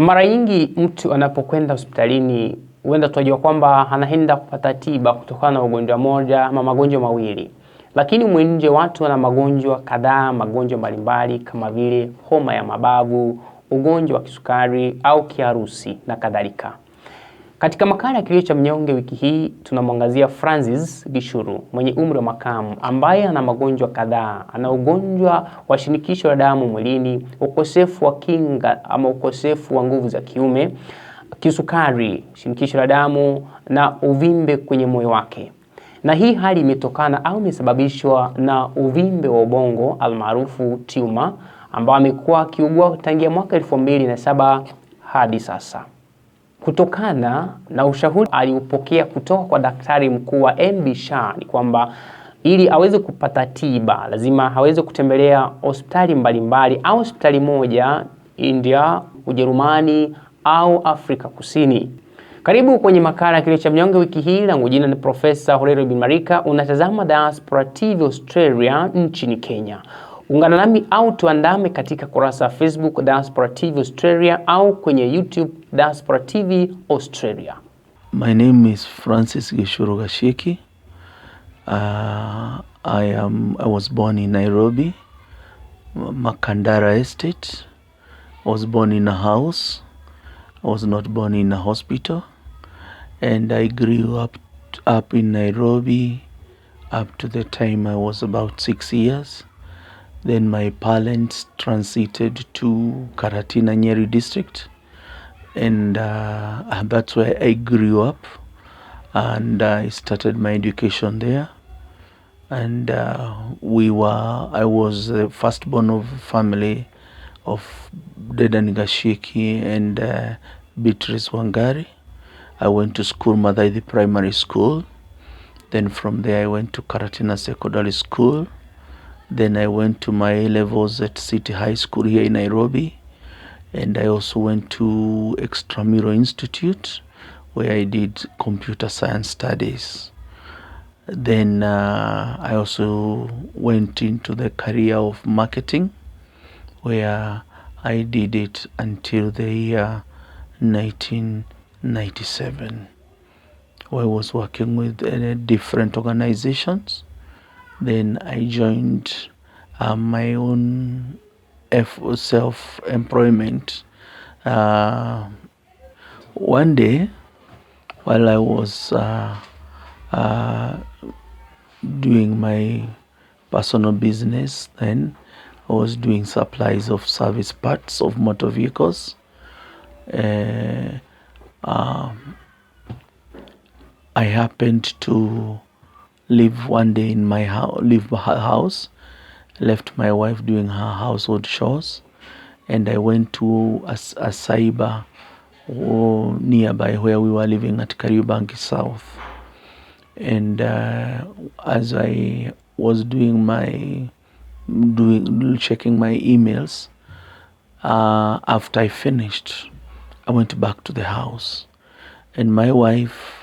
Mara nyingi mtu anapokwenda hospitalini huenda tunajua kwamba anaenda kupata tiba kutokana na ugonjwa moja ama magonjwa mawili. Lakini mwenje watu wana magonjwa kadhaa, magonjwa mbalimbali kama vile homa ya mabavu, ugonjwa wa kisukari au kiharusi na kadhalika. Katika makala ya Kilio cha Mnyonge wiki hii tunamwangazia Francis Gichuru mwenye umri wa makamu ambaye ana magonjwa kadhaa. Ana ugonjwa wa shinikisho la damu mwilini, ukosefu wa kinga ama ukosefu wa nguvu za kiume, kisukari, shinikisho la damu na uvimbe kwenye moyo wake. Na hii hali imetokana au imesababishwa na uvimbe wa ubongo almaarufu tumor ambao amekuwa akiugua tangia mwaka 2007 hadi sasa. Kutokana na ushauri aliupokea kutoka kwa daktari mkuu wa MB Shah ni kwamba ili aweze kupata tiba lazima aweze kutembelea hospitali mbalimbali au hospitali moja India, Ujerumani au Afrika Kusini. Karibu kwenye makala ya Kilio cha Mnyonge wiki hii. Langu jina ni Profesa Hulero bin Marika. Unatazama Diaspora TV Australia nchini Kenya. Ungana nami au tuandame katika kurasa ya Facebook Diaspora TV Australia au kwenye YouTube Diaspora TV Australia. My name is Francis Gichuru Gashiki. I was born in Nairobi, Makandara Estate. I was born in a house. I was not born in a hospital. And I grew up in Nairobi up to the time I was about 6 years. Then my parents transited to Karatina, Nyeri district, and that's where I grew up, and I started my education there. And I was the firstborn of a family of Dedan Gashiki and Beatrice Wangari. I went to school, Madhaidi Primary School. Then from there I went to Karatina Secondary School. Then I went to my A-levels at City High School here in Nairobi. And I also went to Extramural Institute where I did computer science studies. Then I also went into the career of marketing where I did it until the year 1997. where I was working with different organizations. Then I joined my own self-employment. One day, while I was doing my personal business, then I was doing supplies of service parts of motor vehicles. I happened to live one day in my house, left my wife doing her household chores, and I went to a cyber nearby where we were living at Kariobangi South. And as I was checking my emails, after I finished, I went back to the house, and my wife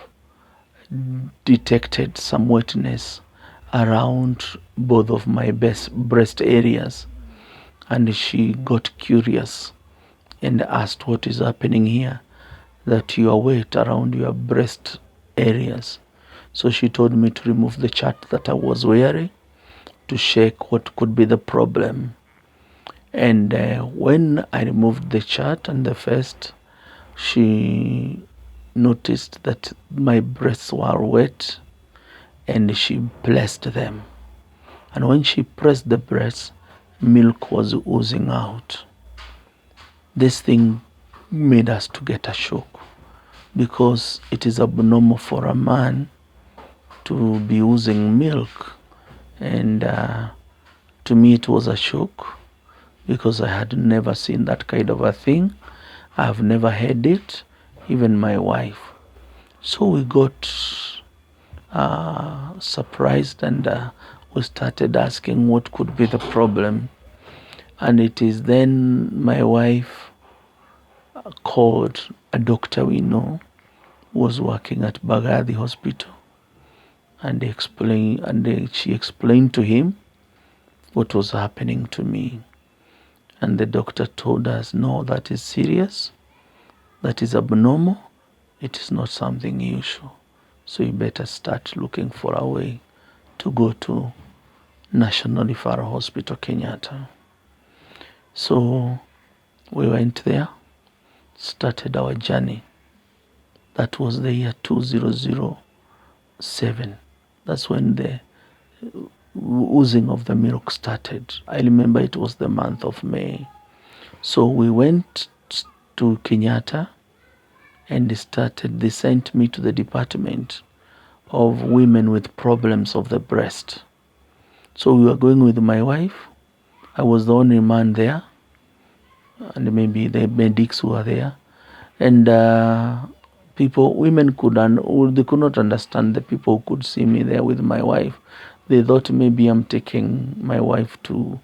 detected some wetness around both of my breast areas, and she got curious and asked, "What is happening here that you are wet around your breast areas?" So she told me to remove the shirt that I was wearing to check what could be the problem. And when I removed the shirt and the vest, she noticed that my breasts were wet, and she pressed them. And when she pressed the breasts, milk was oozing out. This thing made us to get a shock, because it is abnormal for a man to be oozing milk. And to me it was a shock, because I had never seen that kind of a thing. I have never had it, even my wife. So we got surprised, and we started asking what could be the problem. And it is then my wife called a doctor we know who was working at Bagathi Hospital, and she explained to him what was happening to me. And the doctor told us, "No, that is serious. that is abnormal, it is not something usual. So you better start looking for a way to go to National Referral Hospital, Kenyatta. So we went there, started our journey. That was the year 2007. That's when the oozing of the milk started. I remember it was the month of May. So we went to Kenyatta and they sent me to the department of women with problems of the breast. So we were going with my wife. I was the only man there, and maybe the medics who were there. And women they could not understand the people who could see me there with my wife. They thought maybe I'm taking my wife to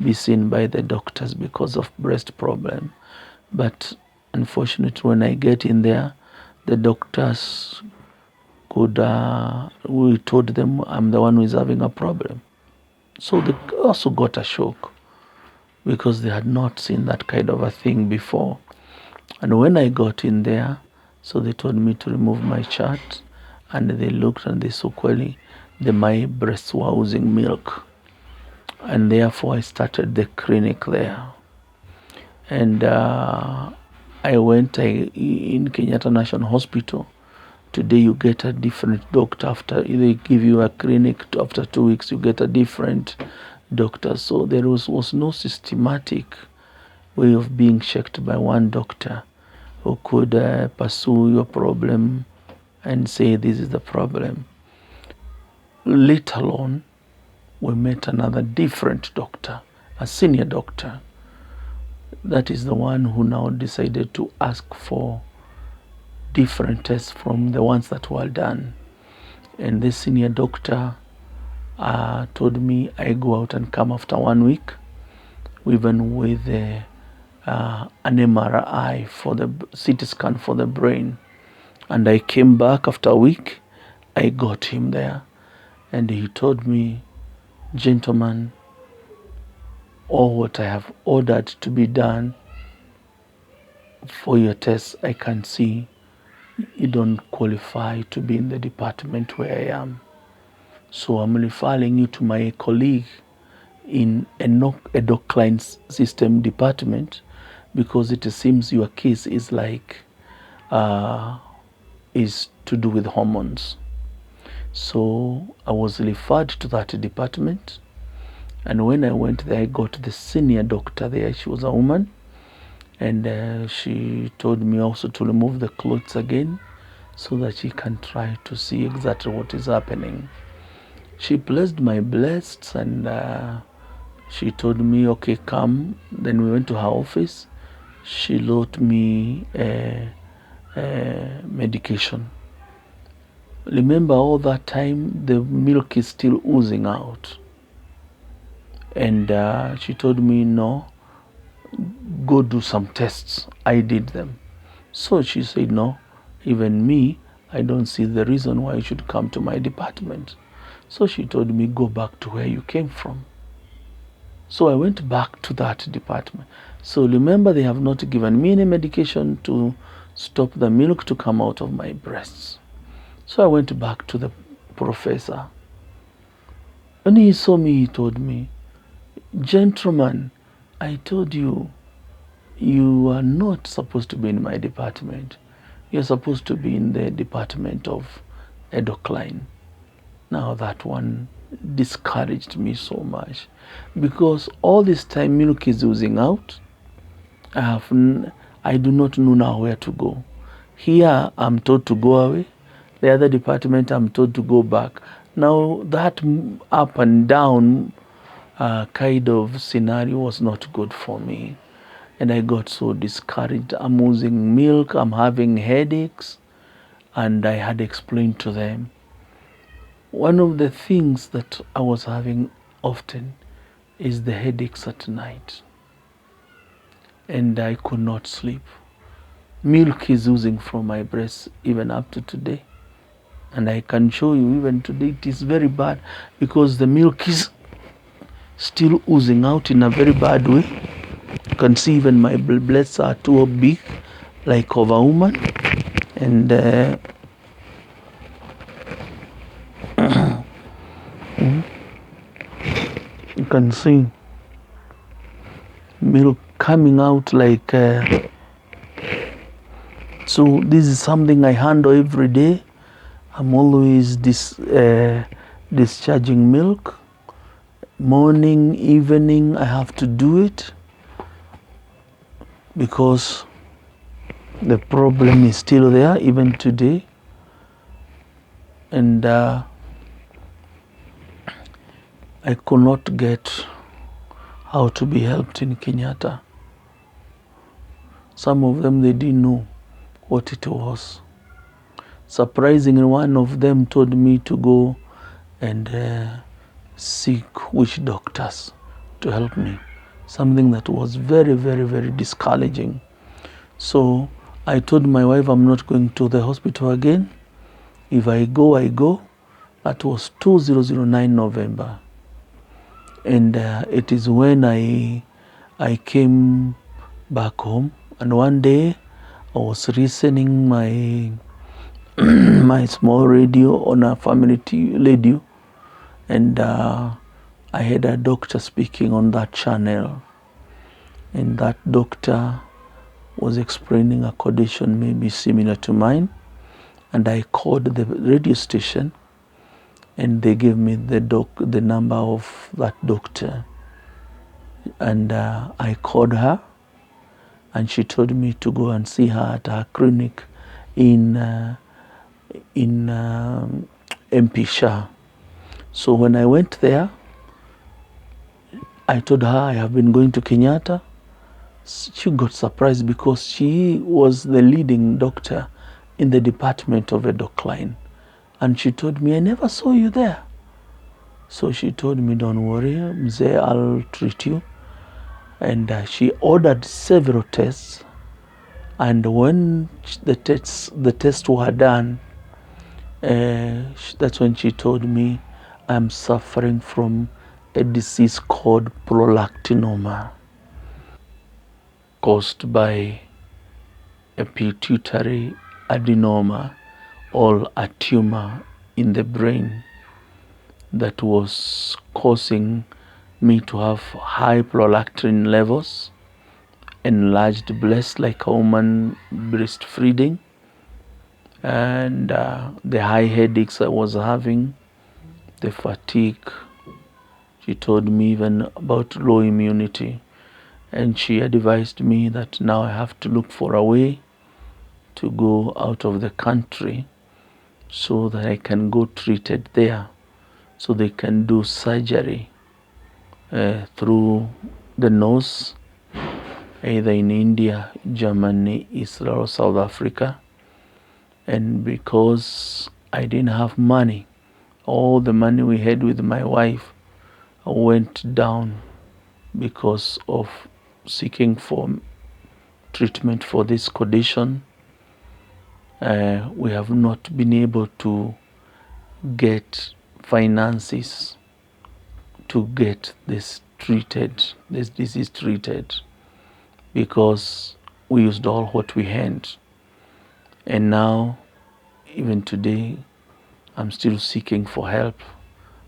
be seen by the doctors because of breast problem. But unfortunately, when I get in there, the doctors we told them I'm the one who is having a problem. So they also got a shock because they had not seen that kind of a thing before. And when I got in there, so they told me to remove my shirt, and they looked and they saw clearly my breasts were oozing milk. And therefore I started the clinic there. And I went in Kenyatta National Hospital. Today you get a different doctor. After they give you a clinic, after 2 weeks you get a different doctor. So there was no systematic way of being checked by one doctor who could pursue your problem and say this is the problem. Later on, we met another different doctor, a senior doctor. That is the one who now decided to ask for different tests from the ones that were done. And this senior doctor told me I go out and come after 1 week, even with an MRI for the CT scan for the brain. And I came back after a week. I got him there, and he told me, "Gentleman, all what I have ordered to be done for your tests, I can see you don't qualify to be in the department where I am. So I'm referring you to my colleague in endocrine system department, because it seems your case is is to do with hormones." So I was referred to that department, and when I went there, I got the senior doctor there. She was a woman, and she told me also to remove the clothes again so that she can try to see exactly what is happening. She placed my breasts, and she told me, "Okay, come." Then we went to her office. She wrote me medication. Remember, all that time the milk is still oozing out. And she told me, "No, go do some tests." I did them. So she said, "No, even me, I don't see the reason why you should come to my department." So she told me, "Go back to where you came from." So I went back to that department. So remember, they have not given me any medication to stop the milk to come out of my breasts. So I went back to the professor. When he saw me, he told me, "Gentleman, I told you, you are not supposed to be in my department. You're supposed to be in the department of endocrine." Now that one discouraged me so much, because all this time milk is oozing out. I do not know now where to go. Here I'm told to go away. The other department I'm told to go back. Now that up and down kind of scenario was not good for me. And I got so discouraged. I'm oozing milk, I'm having headaches, and I had explained to them. One of the things that I was having often is the headaches at night. And I could not sleep. Milk is oozing from my breast even up to today. And I can show you even today it is very bad, because the milk is still oozing out in a very bad way. You can see even my breasts are too big. like of a woman, and you can see milk coming out like so this is something I handle every day. I'm always discharging milk, morning, evening. I have to do it because the problem is still there even today, and I could not get how to be helped in Kenyatta. Some of them, they didn't know what it was. Surprisingly, one of them told me to go and seek witch doctors to help me, something that was very, very, very discouraging. So I told my wife I'm not going to the hospital again. If I go, I go. That was 2009 November. And it is when I came back home, and one day I was listening my my small radio on a family radio, and I had a doctor speaking on that channel, and that doctor was explaining a condition maybe similar to mine, and I called the radio station, and they gave me the number of that doctor, and I called her, and she told me to go and see her at her clinic in MP Shah. So when I went there, I told her I have been going to Kenyatta. She got surprised because she was the leading doctor in the department of endocrine. And she told me, I never saw you there. So she told me, don't worry, Mzee, I'll treat you. And she ordered several tests. And when the tests were done, that's when she told me I'm suffering from a disease called prolactinoma, caused by a pituitary adenoma, or a tumor in the brain that was causing me to have high prolactin levels, enlarged breast like a woman breastfeeding, and the high headaches I was having, the fatigue. She told me even about low immunity, and she advised me that now I have to look for a way to go out of the country so that I can go treated there, so they can do surgery through the nose, either in India, Germany, Israel, or South Africa. And because I didn't have money, all the money we had with my wife went down because of seeking for treatment for this condition. We have not been able to get finances to get this disease treated, because we used all what we had. And now, even today, I'm still seeking for help,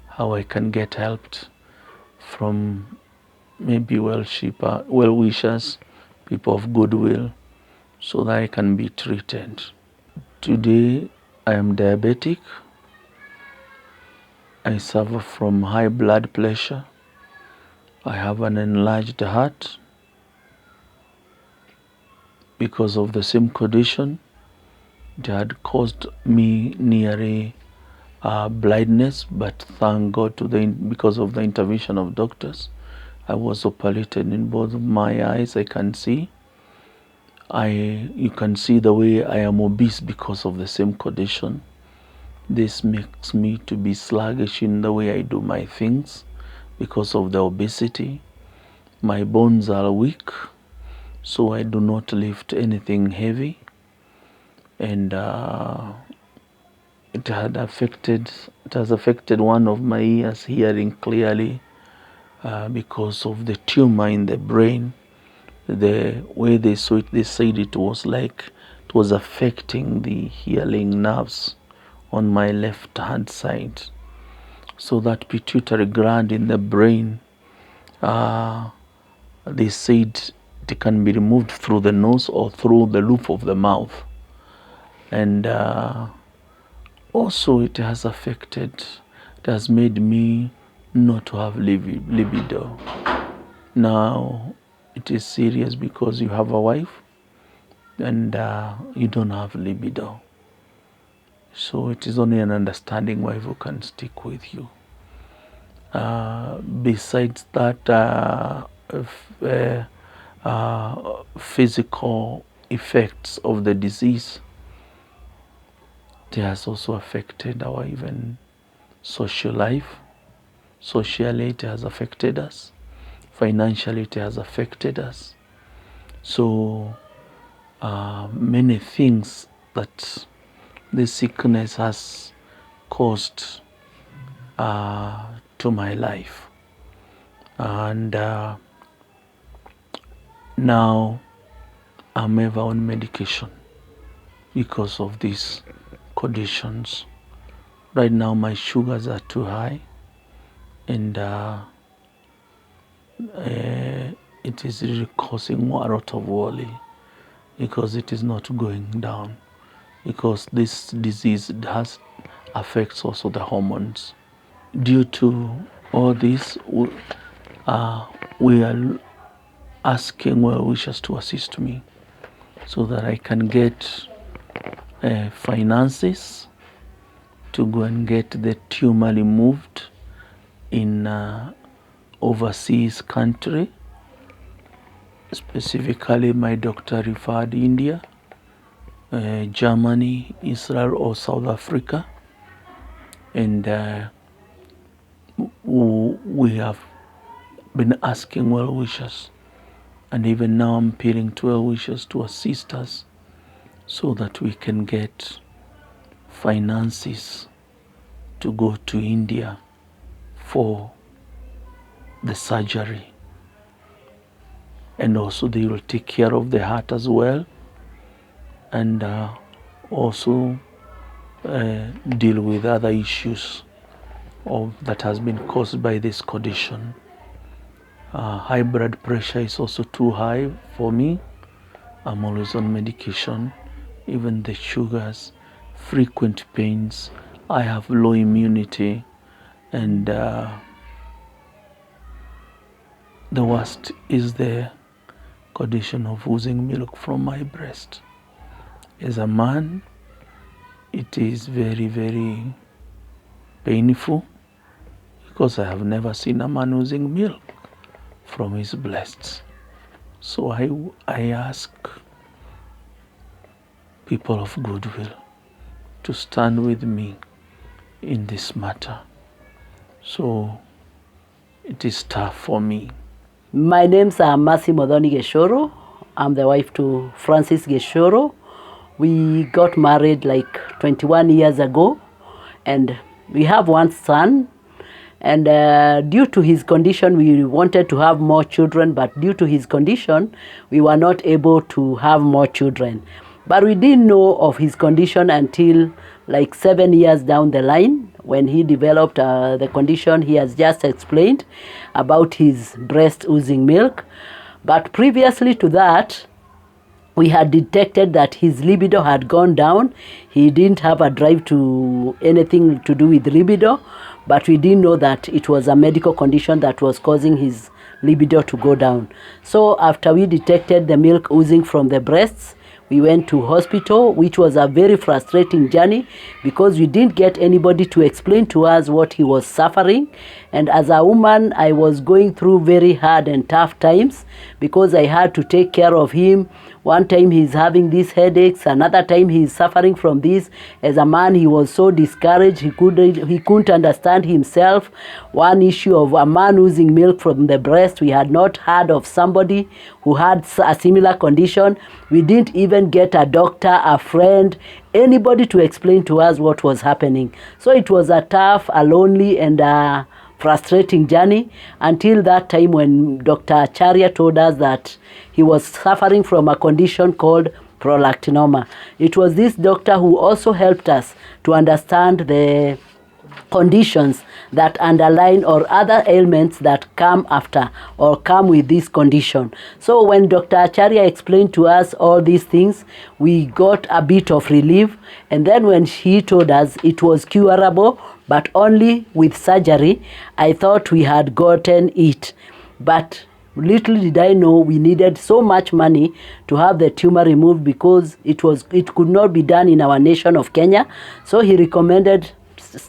how I can get helped from maybe well-wishers, people of goodwill, so that I can be treated. Today, I am diabetic. I suffer from high blood pressure. I have an enlarged heart because of the same condition. It had caused me nearly blindness, but thank God because of the intervention of doctors, I was operated in both of my eyes. I can see. You can see the way I am obese because of the same condition. This makes me to be sluggish in the way I do my things because of the obesity. My bones are weak, so I do not lift anything heavy. And it has affected one of my ears hearing clearly because of the tumor in the brain. the way they saw it, they said it was like it was affecting the hearing nerves on my left hand side. So that pituitary gland in the brain, they said it can be removed through the nose or through the roof of the mouth. And also it has made me not to have libido. Now it is serious because you have a wife and you don't have libido. So it is only an understanding wife who can stick with you. Besides that, physical effects of the disease, it has also affected our even social life. Socially, it has affected us. Financially, it has affected us. So many things that this sickness has caused to my life. And now I'm ever on medication because of these conditions. Right now my sugars are too high, and it is really causing a lot of worry because it is not going down, because this disease affects also the hormones. Due to all this, we are asking well wishers to assist me so that I can get finances to go and get the tumor removed in overseas country. Specifically, my doctor referred India, Germany, Israel, or South Africa. And we have been asking well wishers, and even now I'm appealing to well wishers to assist us so that we can get finances to go to India for the surgery. And also they will take care of the heart as well, and also deal with other issues that has been caused by this condition. High blood pressure is also too high for me. I'm always on medication. Even the sugars, frequent pains. I have low immunity, and the worst is the condition of oozing milk from my breast. As a man, it is very, very painful because I have never seen a man oozing milk from his breasts. So I ask people of goodwill to stand with me in this matter. So it is tough for me. My name's Mercy Modhoni Gichuru. I'm the wife to Francis Gichuru. We got married like 21 years ago, and we have one son. And due to his condition, we wanted to have more children, but due to his condition, we were not able to have more children. But we didn't know of his condition until like 7 years down the line, when he developed the condition he has just explained about his breast oozing milk. But previously to that, we had detected that his libido had gone down. He didn't have a drive to anything to do with libido, but we didn't know that it was a medical condition that was causing his libido to go down. So after we detected the milk oozing from the breasts, we went to hospital, which was a very frustrating journey because we didn't get anybody to explain to us what he was suffering. And as a woman, I was going through very hard and tough times because I had to take care of him. One time he's having these headaches, another time he's suffering from this. As a man, he was so discouraged, he couldn't understand himself. One issue of a man oozing milk from the breast, we had not heard of somebody who had a similar condition. We didn't even get a doctor, a friend, anybody to explain to us what was happening. So it was a tough, a lonely, and frustrating journey until that time when Dr. Acharya told us that he was suffering from a condition called prolactinoma. It was this doctor who also helped us to understand the conditions that underline or other ailments that come after or come with this condition. So when Dr. Acharya explained to us all these things, we got a bit of relief. And then when he told us it was curable, but only with surgery, I thought we had gotten it. But little did I know we needed so much money to have the tumor removed, because it could not be done in our nation of Kenya. So he recommended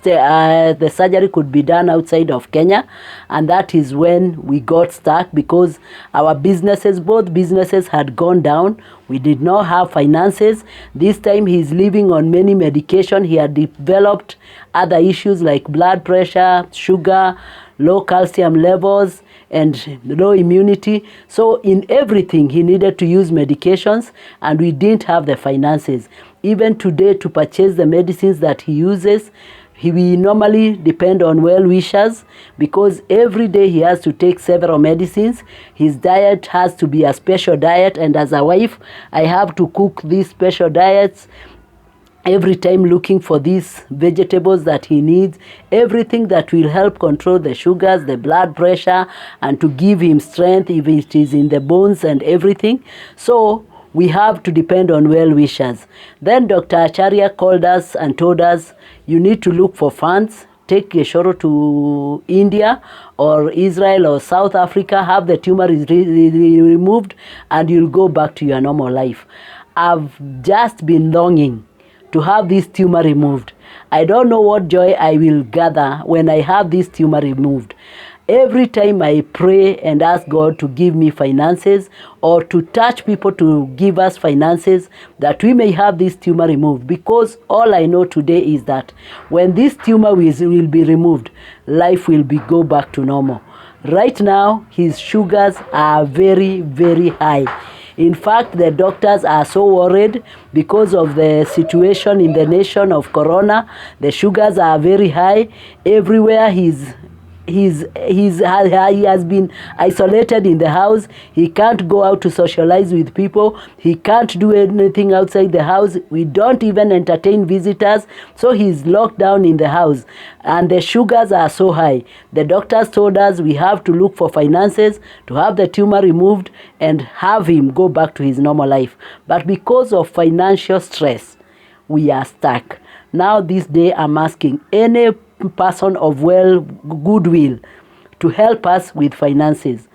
the surgery could be done outside of Kenya, and that is when we got stuck, because our both businesses had gone down. We did not have finances. This time he's living on many medication. He had developed other issues like blood pressure, sugar, low calcium levels, and low immunity. So in everything he needed to use medications, and we didn't have the finances. Even today, to purchase the medicines that he uses, we normally depend on well-wishers, because every day he has to take several medicines. His diet has to be a special diet, and as a wife, I have to cook these special diets every time, looking for these vegetables that he needs, everything that will help control the sugars, the blood pressure, and to give him strength if it is in the bones and everything. So we have to depend on well-wishers. Then Dr. Acharya called us and told us, you need to look for funds, take Gichuru to India or Israel or South Africa, have the tumor removed, and you'll go back to your normal life. I've just been longing to have this tumor removed. I don't know what joy I will gather when I have this tumor removed. Every time I pray and ask God to give me finances, or to touch people to give us finances, that we may have this tumor removed, because all I know today is that when this tumor will be removed, life will go back to normal. Right now, his sugars are very, very high. In fact, the doctors are so worried because of the situation in the nation of corona. The sugars are very high. Everywhere he has been isolated in the house. He can't go out to socialize with people. He can't do anything outside the house. We don't even entertain visitors. So he's locked down in the house. And the sugars are so high. The doctors told us we have to look for finances to have the tumor removed and have him go back to his normal life. But because of financial stress, we are stuck. Now this day I'm asking any person of goodwill to help us with finances,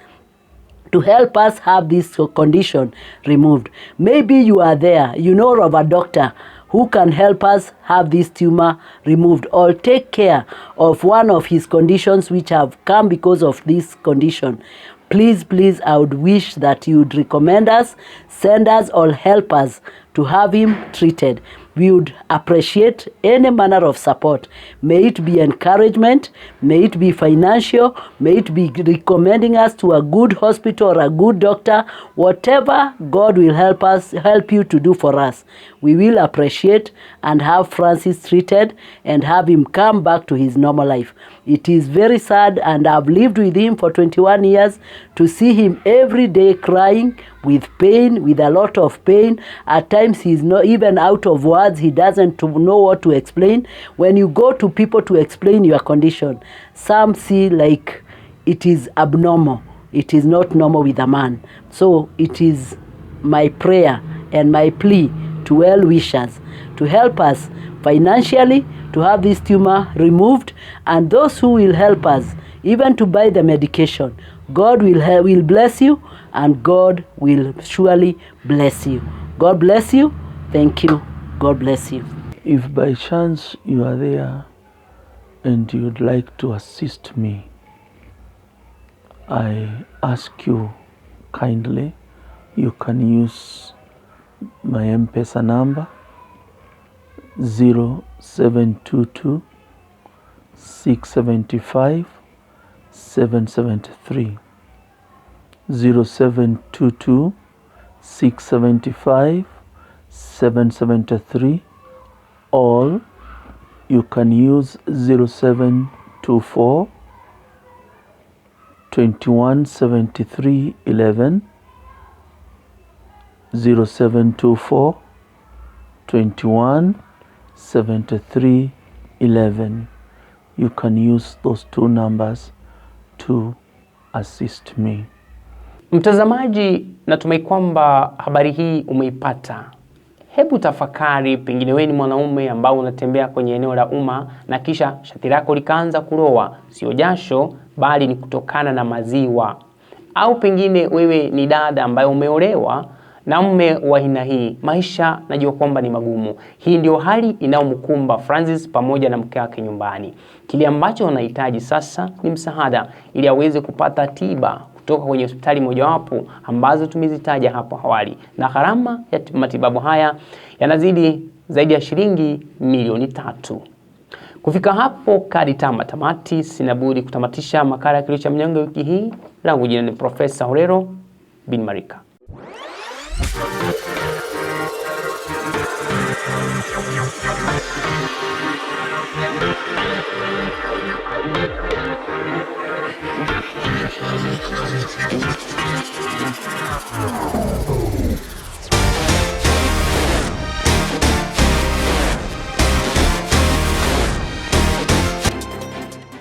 to help us have this condition removed. Maybe you are there, you know of a doctor who can help us have this tumor removed, or take care of one of his conditions which have come because of this condition. Please, please, I would wish that you would recommend us, send us, or help us to have him treated. We would appreciate any manner of support. May it be encouragement, may it be financial, may it be recommending us to a good hospital or a good doctor. Whatever God will help you to do for us, we will appreciate, and have Francis treated and have him come back to his normal life. It is very sad, and I've lived with him for 21 years, to see him every day crying with pain, with a lot of pain. At times he's not even out of words. He doesn't know what to explain. When you go to people to explain your condition, some see like it is abnormal. It is not normal with a man. So it is my prayer and my plea to well-wishers to help us financially to have this tumor removed, and those who will help us even to buy the medication. God will bless you, and God will surely bless you. God bless you. Thank you. God bless you. If by chance you are there and you'd like to assist me, I ask you kindly, you can use my M-Pesa number 0722 675 773 0722 675 773, or you can use 0724 217311 0724 217311. You can use those two numbers to assist me. Mtazamaji, natumai kwamba habari hii umeipata. Hebu tafakari, pengine wewe ni mwanaume ambao unatembea kwenye eneo la umma na kisha shati lako likaanza kulowa, sio jasho bali ni kutokana na maziwa. Au pengine wewe ni dada ambaye umeolewa na mume wa aina hii. Maisha najua kwamba ni magumu. Hii ndio hali inayomkumba Francis pamoja na mke wake nyumbani. Kile ambacho wanahitaji sasa ni msaada ili aweze kupata tiba kutoka kwenye hospitali mojawapo ambazo tumezitaja hapo awali, na gharama ya matibabu haya yanazidi zaidi ya shilingi milioni 3. Kufika hapo kadi tamati, sinabudi kutamatisha makala ya Kilio cha Mnyonge wiki hii. Langu jina ni Profesa Horero bin Marika.